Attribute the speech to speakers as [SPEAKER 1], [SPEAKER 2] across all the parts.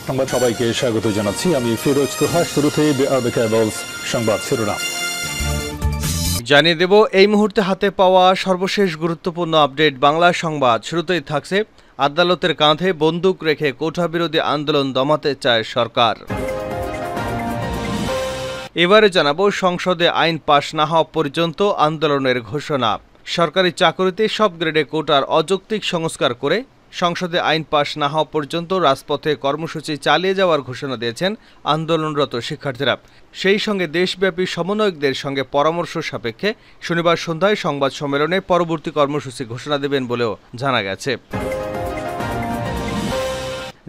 [SPEAKER 1] সংবাদ সবাইকে স্বাগত জানাচ্ছি আমি ফিরোজ তোহা। শুরুতে সংবাদ শিরোনাম
[SPEAKER 2] জানিয়ে দেব এই মুহূর্তে হাতে পাওয়া সর্বশেষ গুরুত্বপূর্ণ আপডেট বাংলা সংবাদ। শুরুতেই থাকছে আদালতের কাঁধে বন্দুক রেখে কোটা বিরোধী আন্দোলন দমাতে চায় সরকার। এবারে জানাবো সংসদে আইন পাশ না হওয়া পর্যন্ত আন্দোলনের ঘোষণা। সরকারি চাকরিতে সব গ্রেডে কোটার অযৌক্তিক সংস্কার করে সংসদে আইন পাশ না হওয়া পর্যন্ত রাজপথে কর্মসূচি চালিয়ে যাওয়ার ঘোষণা দিয়েছেন আন্দোলনরত শিক্ষার্থীরা। সেই সঙ্গে দেশব্যাপী সমন্বয়কদের সঙ্গে পরামর্শ সাপেক্ষে শনিবার সন্ধ্যায় সংবাদ সম্মেলনে পরবর্তী কর্মসূচি ঘোষণা দেবেন বলেও জানা গেছে।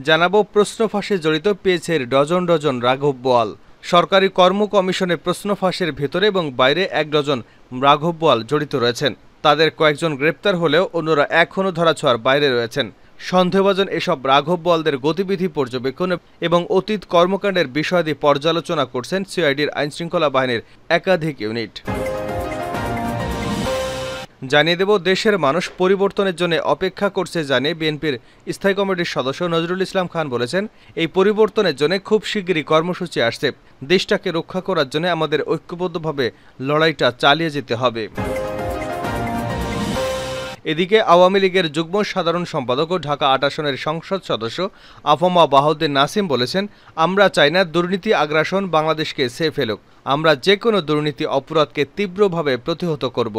[SPEAKER 2] জানাবো প্রশ্ন ফাঁসে জড়িত পেয়েছেন ডজন ডজন রাঘব বোয়াল। সরকারি কর্ম কমিশনে প্রশ্ন ফাঁসের ভেতরে এবং বাইরে ১ ডজন রাঘব বোয়াল জড়িত রয়েছেন। তাদের কয়েকজন গ্রেপ্তার হলেও অন্যরা এখনও ধরাছোঁয়ার বাইরে রয়েছেন। সন্দেহভাজন এসব রাঘব বোয়ালদের গতিবিধি পর্যবেক্ষণ এবং অতীত কর্মকাণ্ডের বিষয়াদি পর্যালোচনা করছেন সিআইডির আইনশৃঙ্খলা বাহিনীর একাধিক ইউনিট। জানিয়ে দেব দেশের মানুষ পরিবর্তনের জন্য অপেক্ষা করছে জানিয়ে বিএনপির স্থায়ী কমিটির সদস্য নজরুল ইসলাম খান বলেছেন, এই পরিবর্তনের জন্য খুব শিগগিরই কর্মসূচি আসছে। দেশটাকে রক্ষা করার জন্য আমাদের ঐক্যবদ্ধভাবে লড়াইটা চালিয়ে যেতে হবে। এদিকে আওয়ামী লীগের যুগ্ম সাধারণ সম্পাদক ও ঢাকা ৮ আসনের সংসদ সদস্য আফমা বাহাউদ্দিন নাসিম বলেছেন, আমরা চাই না দুর্নীতি আগ্রাসন বাংলাদেশকে ছেয়ে ফেলুক। আমরা যে কোনো দুর্নীতি অপরাধকে তীব্রভাবে প্রতিহত করব।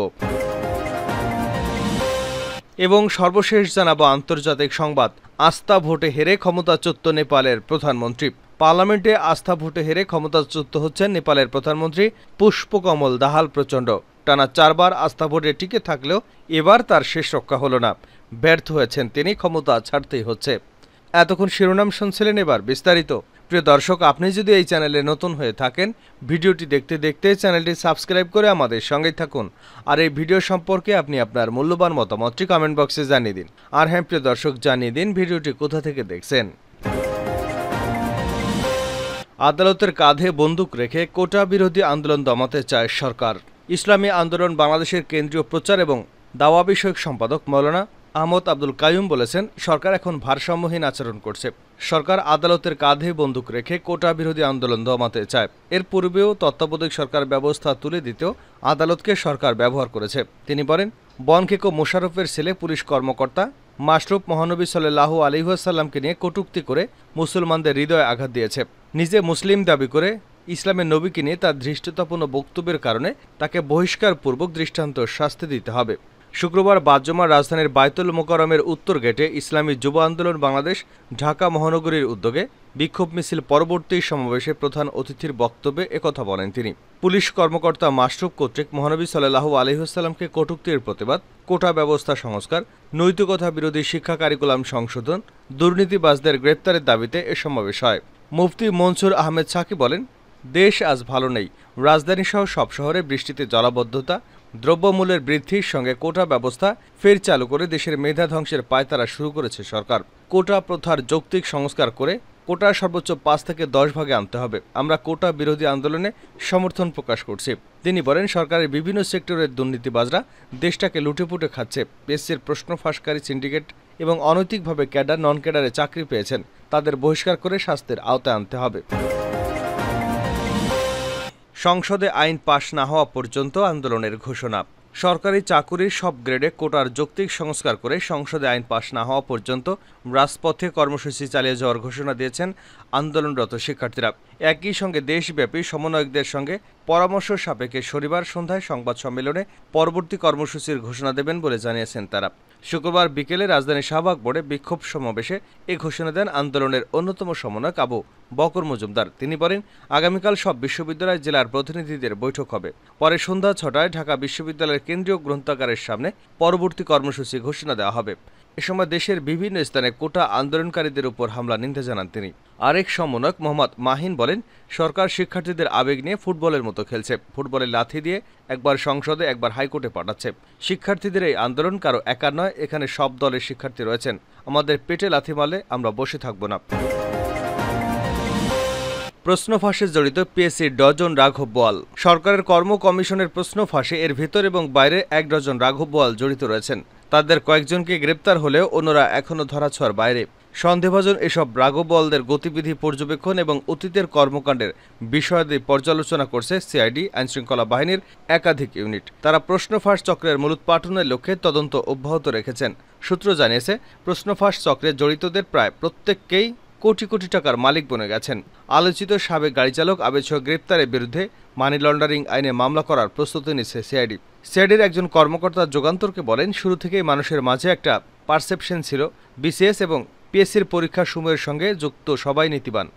[SPEAKER 2] এবং সর্বশেষ জানাবো আন্তর্জাতিক সংবাদ। আস্থা ভোটে হেরে ক্ষমতাচ্যুত নেপালের প্রধানমন্ত্রী। পার্লামেন্টে আস্থা ভোটে হেরে ক্ষমতাচ্যুত হচ্ছেন নেপালের প্রধানমন্ত্রী পুষ্পকমল দাহাল প্রচণ্ড। টানা ৪ বার আস্থা ভোটে টিকে থাকলেও এবার তার শেষ রক্ষা হলো না। ব্যর্থ হয়েছেন তিনি, ক্ষমতা ছাড়তেই হচ্ছে। এতক্ষণ শিরোনাম শুনছিলেন, এবার বিস্তারিত। প্রিয় দর্শক, আপনি যদি এই চ্যানেলে নতুন হয়ে থাকেন, ভিডিওটি দেখতে দেখতে চ্যানেলটি সাবস্ক্রাইব করে আমাদের সঙ্গেই থাকুন। আর এই ভিডিও সম্পর্কে আপনি আপনার মূল্যবান মতামতটি কমেন্ট বক্সে জানিয়ে দিন। আর হ্যাঁ প্রিয় দর্শক, জানিয়ে দিন ভিডিওটি কোথা থেকে দেখছেন। আদালতের কাঁধে বন্দুক রেখে কোটা বিরোধী আন্দোলন দমাতে চায় সরকার। ইসলামী আন্দোলন বাংলাদেশের কেন্দ্রীয় প্রচার এবং দাওয়া বিষয়ক সম্পাদক মৌলানা আহমদ আব্দুল কাইয়ুম বলেছেন, সরকার এখন ভারসাম্যহীন আচরণ করছে। সরকার আদালতের কাঁধে বন্দুক রেখে কোটা বিরোধী আন্দোলন দমাতে চায়। এর পূর্বেও তত্ত্বাবধায়ক সরকার ব্যবস্থা তুলে দিতেও আদালতকে সরকার ব্যবহার করেছে। তিনি বলেন, বনখেকো মোশাররফের ছেলে পুলিশ কর্মকর্তা মাশরুফ মহানবী সাল্লাল্লাহু আলাইহি ওয়াসাল্লামকে নিয়ে কটূক্তি করে মুসলমানদের হৃদয়ে আঘাত দিয়েছে। নিজে মুসলিম দাবি করে ইসলামের নবীকে নিয়ে তার ধৃষ্টতাপূর্ণ বক্তব্যের কারণে তাকে বহিষ্কারপূর্বক দৃষ্টান্ত শাস্তি দিতে হবে। শুক্রবার বাদ-জুমার রাজধানীর বায়তুল মোকাররমের উত্তর গেটে ইসলামী যুব আন্দোলন বাংলাদেশ ঢাকা মহানগরীর উদ্যোগে বিক্ষোভ মিছিল পরবর্তী সমাবেশে প্রধান অতিথির বক্তব্যে একথা বলেন তিনি। পুলিশ কর্মকর্তা মাশরুফ কর্তৃক মহানবী সাল্লাল্লাহু আলাইহি ওয়াসাল্লামকে কটূক্তির প্রতিবাদ, কোটা ব্যবস্থা সংস্কার, নৈতিকতা বিরোধী শিক্ষা কারিকুলাম সংশোধন, দুর্নীতিবাজদের গ্রেপ্তারের দাবিতে এ সমাবেশ হয়। মুফতি মনসুর আহমেদ সাকি বলেন, দেশ আজ ভালো নেই। রাজধানীসহ সব শহরে বৃষ্টিতে জলাবদ্ধতা, দ্রব্যমূল্যের বৃদ্ধির সঙ্গে কোটা ব্যবস্থা ফের চালু করে দেশের মেধা ধ্বংসের পায়তারা শুরু করেছে সরকার। কোটা প্রথার যৌক্তিক সংস্কার করে কোটা সর্বোচ্চ ৫ থেকে ১০ ভাগে আনতে হবে। আমরা কোটা বিরোধী আন্দোলনে সমর্থন প্রকাশ করছি। তিনি বলেন, সরকারের বিভিন্ন সেক্টরের দুর্নীতিবাজরা দেশটাকে লুটেপুটে খাচ্ছে। এসসির প্রশ্ন ফাঁসকারী সিন্ডিকেট এবং অনৈতিকভাবে ক্যাডার নন ক্যাডারে চাকরি পেয়েছেন, তাদের বহিষ্কার করে শাস্তির আওতায় আনতে হবে। সংসদে আইন পাশ না হওয়া পর্যন্ত আন্দোলনের ঘোষণা। সরকারি চাকুরির সব গ্রেডে কোটার যৌক্তিক সংস্কার করে সংসদে আইন পাশ না হওয়া পর্যন্ত রাজপথে কর্মসূচি চালিয়ে যাওয়ার ঘোষণা দিয়েছেন আন্দোলনরত শিক্ষার্থীরা। একই সঙ্গে দেশব্যাপী সমন্বয়কদের সঙ্গে পরামর্শ সাপেক্ষে শনিবার সন্ধ্যায় সংবাদ সম্মেলনে পরবর্তী কর্মসূচির ঘোষণা দেবেন বলে জানিয়েছেন তারা। শুক্রবার বিকেলে রাজধানীর শাহবাগ মোড়ে বিক্ষোভ সমাবেশে এ ঘোষণা দেন আন্দোলনের অন্যতম সমন্বয়ক আবু বকর মজুমদার। তিনি বলেন, আগামীকাল সব বিশ্ববিদ্যালয় জেলার প্রতিনিধিদের বৈঠক হবে। পরে সন্ধ্যা ৬টায় ঢাকা বিশ্ববিদ্যালয়ের কেন্দ্রীয় গ্রন্থাগারের সামনে পরবর্তী কর্মসূচি ঘোষণা দেওয়া হবে। এ সময় দেশের বিভিন্ন স্থানে কোটা আন্দোলনকারীদের উপর হামলা নিন্দা জানান তিনি। আরেক সমন্বয়ক মোহাম্মদ মাহিন বলেন, সরকার শিক্ষার্থীদের আবেগ নিয়ে ফুটবলের মতো খেলছে। ফুটবলের লাথি দিয়ে একবার সংসদে একবার হাইকোর্টে পাঠাচ্ছে। শিক্ষার্থীদের এই আন্দোলন কারো একার নয়, এখানে সব দলের শিক্ষার্থী রয়েছেন। আমাদের পেটে লাথি মারলে আমরা বসে থাকব না। প্রশ্ন ফাঁসে জড়িত পিএসসির ডজন রাঘব বোয়াল। সরকারের কর্ম কমিশনের প্রশ্ন ফাঁসে এর ভেতর এবং বাইরে ১ ডজন রাঘব বোয়াল জড়িত রয়েছেন। তাদের কয়েকজনকে গ্রেপ্তার হলেও অন্যরা এখনও ধরাছোঁয়ার বাইরে। সন্দেহভাজন এসব রাঘববোয়ালদের গতিবিধি পর্যবেক্ষণ এবং অতীতের কর্মকাণ্ডের বিষয়াদি পর্যালোচনা করছে সিআইডি আইনশৃঙ্খলা বাহিনীর একাধিক ইউনিট। তারা প্রশ্ন ফাঁস চক্রের মূলোৎপাটনের লক্ষ্যে তদন্ত অব্যাহত রেখেছেন। সূত্র জানিয়েছে, প্রশ্ন ফাঁস চক্রে জড়িতদের প্রায় প্রত্যেককেই কোটি কোটি টাকার মালিক বনে গেছেন। আলোচিত সাবেক গাড়িচালক আবেদ সহ গ্রেপ্তারের বিরুদ্ধে মানি লন্ডারিং আইনে মামলা করার প্রস্তুতি নিচ্ছে সিআইডি। সিআইডির একজন কর্মকর্তা যুগান্তরকে বলেন, শুরু থেকেই মানুষের মাঝে একটা পারসেপশন ছিল বিসিএস এবং পিএসসির পরীক্ষা সমূহের সঙ্গে যুক্ত সবাই নীতিবান,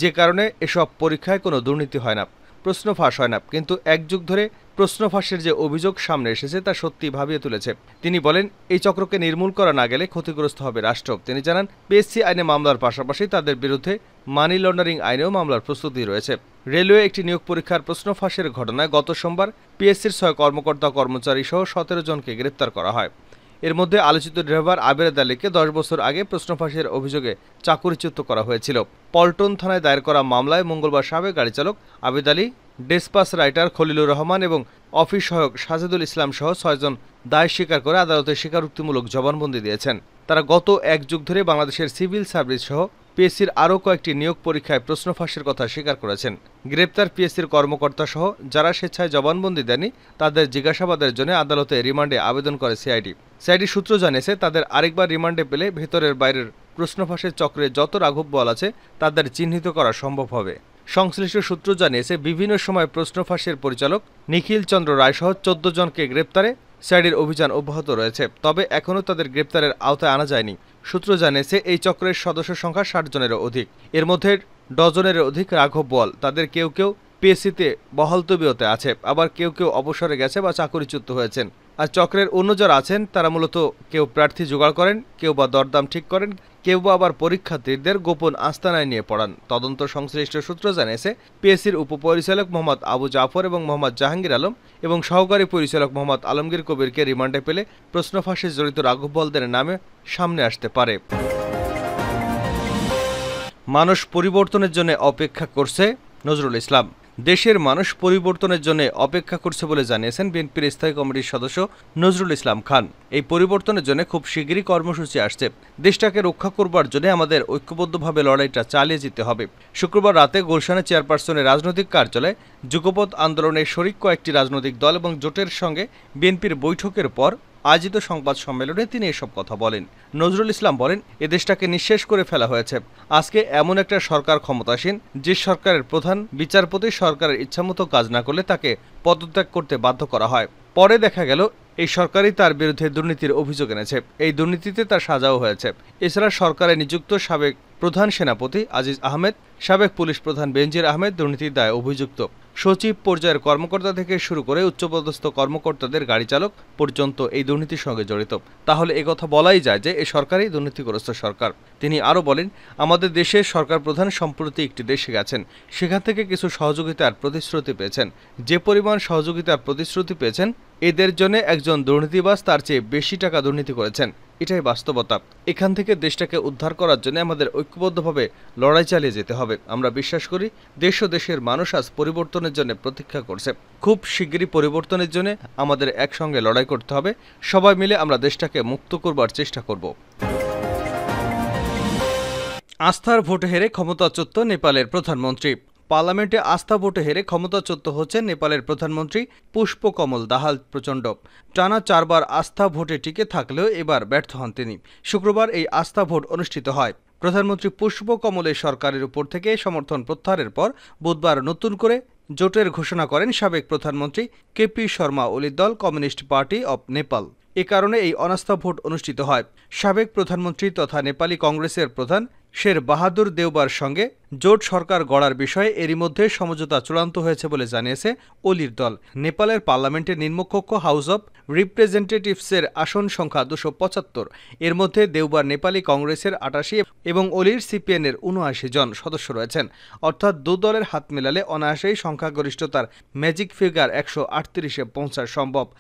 [SPEAKER 2] যে কারণে এসব পরীক্ষায় কোনো দুর্নীতি হয় না, প্রশ্ন ফাঁস হয় না। কিন্তু এক যুগ ধরে প্রশ্ন ফাঁসের যে অভিযোগ সামনে এসেছে তা সত্যি ভাবিয়ে তুলেছে। তিনি বলেন, এই চক্রকে নির্মূল করা না গেলে ক্ষতিগ্রস্ত হবে রাষ্ট্র। তিনি জানান, পিএসসি আইনে মামলার পাশাপাশি তাদের বিরুদ্ধে মানি লন্ডারিং আইনেও মামলার প্রস্তুতি রয়েছে। রেলওয়ে একটি নিয়োগ পরীক্ষার প্রশ্ন ফাঁসের ঘটনায় গত সোমবার পিএসসির 6 কর্মকর্তা কর্মচারী সহ 17 জনকে গ্রেপ্তার করা হয়। এর মধ্যে আলোচিত ড্রাইভার আবেদ আলীকে 10 বছর আগে প্রশ্ন ফাঁসের অভিযোগে চাকরিচ্যুত করা হয়েছিল। পল্টন থানায় দায়ের করা মামলায় মঙ্গলবার সাবেক গাড়িচালক আবেদ আলী, ডেসপাস রাইটার খলিলুর রহমান এবং অফিস সহায়ক সাজেদুল ইসলাম সহ 6 জন দায় স্বীকার করে আদালতে স্বীকারোক্তিমূলক জবানবন্দি দিয়েছেন। তারা গত এক যুগ ধরে বাংলাদেশের সিভিল সার্ভিস সহ পিএসসির আরও কয়েকটি নিয়োগ পরীক্ষায় প্রশ্ন ফাঁসের কথা স্বীকার করেছেন। গ্রেপ্তার পিএসসির কর্মকর্তা সহ যারা স্বেচ্ছায় জবানবন্দি দেননি তাদের জিজ্ঞাসাবাদের জন্য আদালতে রিমান্ডে আবেদন করে সিআইডি। সিআইডি সূত্র জানিয়েছে, তাদের আরেকবার রিমান্ডে পেলে ভেতরের বাইরের প্রশ্ন ফাঁসের চক্রে যত রাঘববোয়াল আছে তাদের চিহ্নিত করা সম্ভব হবে। সংশ্লিষ্ট সূত্র জানিয়েছে, বিভিন্ন সময় প্রশ্ন ফাঁসের পরিচালক নিখিল চন্দ্র রায় সহ 14 জনকে গ্রেপ্তারে সিআইডির অভিযান অব্যাহত রয়েছে, তবে এখনও তাদের গ্রেপ্তারের আওতায় আনা যায়নি। সূত্র জানিয়েছে, এই চক্রের সদস্য সংখ্যা 60 জনেরও অধিক। এর মধ্যে ডজনেরও অধিক রাঘববোয়াল। তাদের কেউ কেউ পিএসসিতে বহাল তবিয়তে আছে, আবার কেউ কেউ অবসরে গেছে বা চাকরিচ্যুত হয়েছেন। আর চক্রের অন্য যারা আছেন তারা মূলত কেউ প্রার্থী জোগাড় করেন, কেউ বা দরদাম ঠিক করেন, কেউ বা আবার পরীক্ষার্থীদের গোপন আস্তানায় নিয়ে পড়ান। তদন্ত সংশ্লিষ্ট সূত্র জানিয়েছে, পিএসসির উপপরিচালক মোহাম্মদ আবু জাফর এবং মোহাম্মদ জাহাঙ্গীর আলম এবং সহকারী পরিচালক মোহাম্মদ আলমগীর কবিরকে রিমান্ডে পেলে প্রশ্ন ফাঁসে জড়িত রাঘববোয়ালদের নামে সামনে আসতে পারে। মানুষ পরিবর্তনের জন্য অপেক্ষা করছে, নজরুল ইসলাম। দেশের মানুষ পরিবর্তনের জন্য অপেক্ষা করছে বলে জানিয়েছেন বিএনপির স্থায়ী কমিটির সদস্য নজরুল ইসলাম খান। এই পরিবর্তনের জন্য খুব শিগগিরই কর্মসূচি আসছে। দেশটাকে রক্ষা করবার জন্য আমাদের ঐক্যবদ্ধভাবে লড়াইটা চালিয়ে যেতে হবে। শুক্রবার রাতে গুলশানে চেয়ারপারসনের রাজনৈতিক কার্যালয়ে যুগপৎ আন্দোলনের শরিক কয়েকটি রাজনৈতিক দল এবং জোটের সঙ্গে বিএনপির বৈঠকের পর আয়োজিত সংবাদ সম্মেলনে তিনি এসব কথা বলেন। নজরুল ইসলাম বলেন, এ দেশটাকে নিঃশেষ করে ফেলা হয়েছে। আজকে এমন একটা সরকার ক্ষমতাসীন যে সরকারের প্রধান বিচারপতি সরকারের ইচ্ছামতো কাজ না করলে তাকে পদত্যাগ করতে বাধ্য করা হয়। পরে দেখা গেল এই সরকারই তার বিরুদ্ধে দুর্নীতির অভিযোগ এনেছে। এই দুর্নীতিতে তার সাজাও হয়েছে। এছাড়া সরকারে নিযুক্ত সাবেক প্রধান সেনাপতি আজিজ আহমেদ, সাবেক পুলিশ প্রধান বেনজির আহমেদ দুর্নীতির দায়ে অভিযুক্ত। সচিব পর্যায়ের কর্মকর্তা থেকে শুরু করে উচ্চপদস্থ কর্মকর্তাদের গাড়ি চালক পর্যন্ত এই দুর্নীতির সঙ্গে জড়িত। তাহলে একথা বলাই যায় যে এ সরকারই দুর্নীতিগ্রস্ত সরকার। তিনি আরও বলেন, আমাদের দেশের সরকার প্রধান সম্প্রতি একটি দেশে গেছেন, সেখান থেকে কিছু সহযোগিতার প্রতিশ্রুতি পেয়েছেন। যে পরিমাণ সহযোগিতার প্রতিশ্রুতি পেয়েছেন, এদের জন্য একজন দুর্নীতিবাজ তার চেয়ে বেশি টাকা দুর্নীতি করেছেন। এটাই বাস্তবতা। এখান থেকে দেশটাকে উদ্ধার করার জন্য আমাদের ঐক্যবদ্ধভাবে লড়াই চালিয়ে যেতে হবে। আমরা বিশ্বাস করি দেশ ও দেশের মানুষ আজ পরিবর্তনের জন্য প্রতীক্ষা করছে। খুব শিগগিরই পরিবর্তনের জন্য আমাদের একসঙ্গে লড়াই করতে হবে। সবাই মিলে আমরা দেশটাকে মুক্ত করবার চেষ্টা করব। আস্থার ভোটে হেরে ক্ষমতাচ্যুত নেপালের প্রধানমন্ত্রী। পার্লামেন্টে আস্থা ভোটে হেরে ক্ষমতাচ্যুত হচ্ছেন নেপালের প্রধানমন্ত্রী পুষ্পকমল দাহাল প্রচণ্ড। টানা 4 বার আস্থা ভোটে টিকে থাকলেও এবার ব্যর্থ হন তিনি। শুক্রবার এই আস্থা ভোট অনুষ্ঠিত হয়। প্রধানমন্ত্রী পুষ্পকমলের সরকারের উপর থেকে সমর্থন প্রত্যাহারের পর বুধবার নতুন করে জোটের ঘোষণা করেন সাবেক প্রধানমন্ত্রী কেপি শর্মা ওলির দল কমিউনিস্ট পার্টি অব নেপাল। এ কারণে এই অনাস্থা ভোট অনুষ্ঠিত হয়। সাবেক প্রধানমন্ত্রী তথা নেপালি কংগ্রেসের প্রধান শের বাহাদুর দেওবার সঙ্গে জোট সরকার গড়ার বিষয়ে এরই মধ্যে সমঝোতা চূড়ান্ত হয়েছে বলে জানিয়েছে ওলির দল। নেপালের পার্লামেন্টের নিম্নকক্ষ হাউস অব রিপ্রেজেন্টেটিভসের আসন সংখ্যা 275। এর মধ্যে দেওবার নেপালি কংগ্রেসের 88 এবং ওলির সিপিএনের 79 জন সদস্য রয়েছেন। অর্থাৎ দু দলের হাত মেলালে অনায়াসেই সংখ্যাগরিষ্ঠতার ম্যাজিক ফিগার 138-এ পৌঁছা সম্ভব।